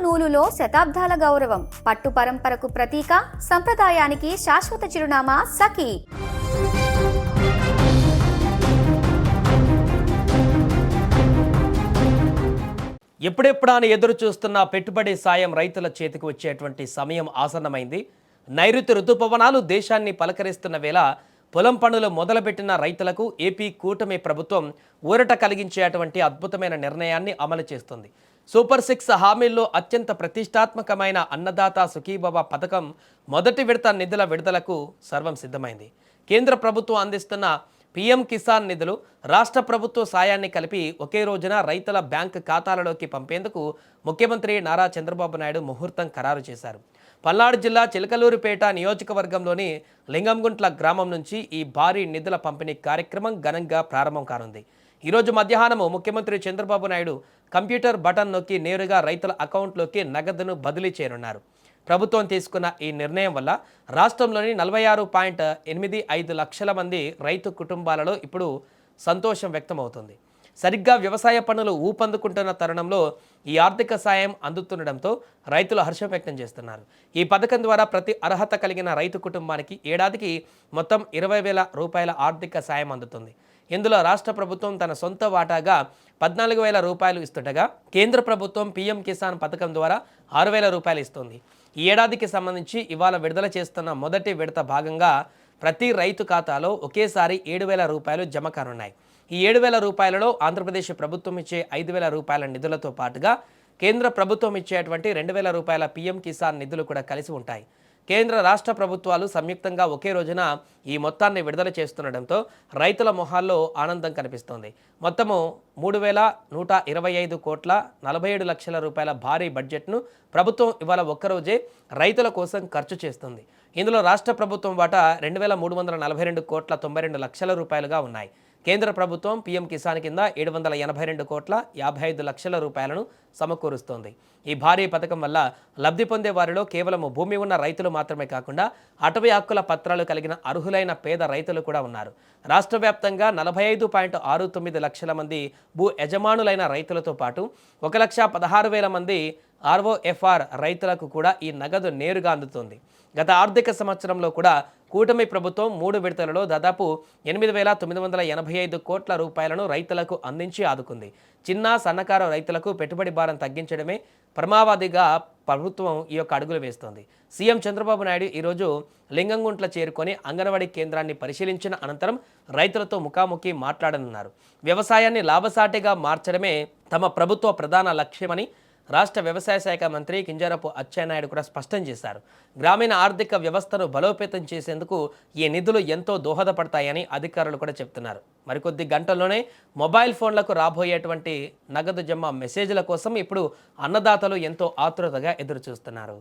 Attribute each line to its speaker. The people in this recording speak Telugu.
Speaker 1: నూలులో శతాబ్దాల గౌరవం, పట్టు పరంపరకు ప్రతీక, సంప్రదాయానికి శాశ్వత చిరునామా సఖీ.
Speaker 2: ఎప్పుడెప్పుడా అని ఎదురు చూస్తున్న పెట్టుబడి సాయం రైతుల చేతికి వచ్చేటువంటి సమయం ఆసన్నమైంది. నైరుతి రుతుపవనాలు దేశాన్ని పలకరిస్తున్న వేళ పొలం పనులు మొదలుపెట్టిన రైతులకు ఏపీ కూటమి ప్రభుత్వం ఊరట కలిగించేటువంటి అద్భుతమైన నిర్ణయాన్ని అమలు చేస్తుంది. సూపర్ 6 హామీల్లో అత్యంత ప్రతిష్టాత్మకమైన అన్నదాత సుఖీభవ పథకం మొదటి విడత నిధుల విడుదలకు సర్వం సిద్ధమైంది. కేంద్ర ప్రభుత్వం అందిస్తున్న పీఎం కిసాన్ నిధులు రాష్ట్ర ప్రభుత్వ సాయాన్ని కలిపి ఒకే రోజున రైతుల బ్యాంక్ ఖాతాలలోకి పంపేందుకు ముఖ్యమంత్రి నారా చంద్రబాబు నాయుడు ముహూర్తం ఖరారు చేశారు. పల్నాడు జిల్లా చిలకలూరిపేట నియోజకవర్గంలోని లింగంగుంట్ల గ్రామం నుంచి ఈ భారీ నిధుల పంపిణీ కార్యక్రమం ఘనంగా ప్రారంభం కానుంది. ఈరోజు మధ్యాహ్నం ముఖ్యమంత్రి చంద్రబాబు నాయుడు కంప్యూటర్ బటన్ నొక్కి నేరుగా రైతుల అకౌంట్లోకి నగదును బదిలీ చేయనున్నారు. ప్రభుత్వం తీసుకున్న ఈ నిర్ణయం వల్ల రాష్ట్రంలోని 46.85 లక్షల మంది రైతు కుటుంబాలలో ఇప్పుడు సంతోషం వ్యక్తమవుతుంది. సరిగ్గా వ్యవసాయ పనులు ఊపందుకుంటున్న తరుణంలో ఈ ఆర్థిక సాయం అందుతుండడంతో రైతులు హర్షం వ్యక్తం చేస్తున్నారు. ఈ పథకం ద్వారా ప్రతి అర్హత కలిగిన రైతు కుటుంబానికి ఏడాదికి మొత్తం 20,000 రూపాయల ఆర్థిక సాయం అందుతుంది. ఇందులో రాష్ట్ర ప్రభుత్వం తన సొంత వాటాగా 14,000 రూపాయలు ఇస్తుండగా కేంద్ర ప్రభుత్వం పీఎం కిసాన్ పథకం ద్వారా 6,000 రూపాయలు ఇస్తుంది. ఈ ఏడాదికి సంబంధించి ఇవాళ విడుదల చేస్తున్న మొదటి విడత భాగంగా ప్రతి రైతు ఖాతాలో ఒకేసారి 7,000 రూపాయలు జమ కానున్నాయి. ఈ 7,000 రూపాయలలో ఆంధ్రప్రదేశ్ ప్రభుత్వం ఇచ్చే 5,000 రూపాయల నిధులతో పాటుగా కేంద్ర ప్రభుత్వం ఇచ్చేటువంటి 2,000 రూపాయల పీఎం కిసాన్ నిధులు కూడా కలిసి ఉంటాయి. కేంద్ర రాష్ట్ర ప్రభుత్వాలు సంయుక్తంగా ఒకే రోజున ఈ మొత్తాన్ని విడుదల చేస్తుండటంతో రైతుల మొహాల్లో ఆనందం కనిపిస్తోంది. మొత్తము 3,125 కోట్ల 47 లక్షల రూపాయల భారీ బడ్జెట్ను ప్రభుత్వం ఇవాళ ఒక్కరోజే రైతుల కోసం ఖర్చు చేస్తుంది. ఇందులో రాష్ట్ర ప్రభుత్వం వాటా 2,342 కోట్ల 92 లక్షల రూపాయలుగా ఉన్నాయి. కేంద్ర ప్రభుత్వం పీఎం కిసాన్ కింద 782 కోట్ల 55 లక్షల రూపాయలను సమకూరుస్తోంది. ఈ భారీ పథకం వల్ల లబ్ధి పొందే వారిలో కేవలం భూమి ఉన్న రైతులు మాత్రమే కాకుండా అటవీ హక్కుల పత్రాలు కలిగిన అర్హులైన పేద రైతులు కూడా ఉన్నారు. రాష్ట్ర వ్యాప్తంగా 45.69 లక్షల మంది భూ యజమానులైన రైతులతో పాటు 1,16,000 మంది ఆర్ఓఎఫ్ఆర్ రైతులకు కూడా ఈ నగదు నేరుగా అందుతుంది. గత ఆర్థిక సంవత్సరంలో కూడా కూటమి ప్రభుత్వం 3 విడతలలో దాదాపు 8,985 కోట్ల రూపాయలను రైతులకు అందించి ఆదుకుంది. చిన్న సన్నకారు రైతులకు పెట్టుబడి భారం తగ్గించడమే పరమావధిగా ప్రభుత్వం ఈ యొక్క అడుగులు వేస్తోంది. సీఎం చంద్రబాబు నాయుడు ఈరోజు లింగంగుంట్ల చేరుకొని అంగన్వాడీ కేంద్రాన్ని పరిశీలించిన అనంతరం రైతులతో ముఖాముఖి మాట్లాడనున్నారు. వ్యవసాయాన్ని లాభసాటిగా మార్చడమే తమ ప్రభుత్వ ప్రధాన లక్ష్యమని రాష్ట్ర వ్యవసాయ శాఖ మంత్రి కింజరాపు అచ్చెన్నాయుడు కూడా స్పష్టం చేశారు. గ్రామీణ ఆర్థిక వ్యవస్థను బలోపేతం చేసేందుకు ఈ నిధులు ఎంతో దోహదపడతాయని అధికారులు కూడా చెప్తున్నారు. మరికొద్ది గంటల్లోనే మొబైల్ ఫోన్లకు రాబోయేటువంటి నగదు జమ మెసేజ్ల కోసం ఇప్పుడు అన్నదాతలు ఎంతో ఆతృతగా ఎదురు చూస్తున్నారు.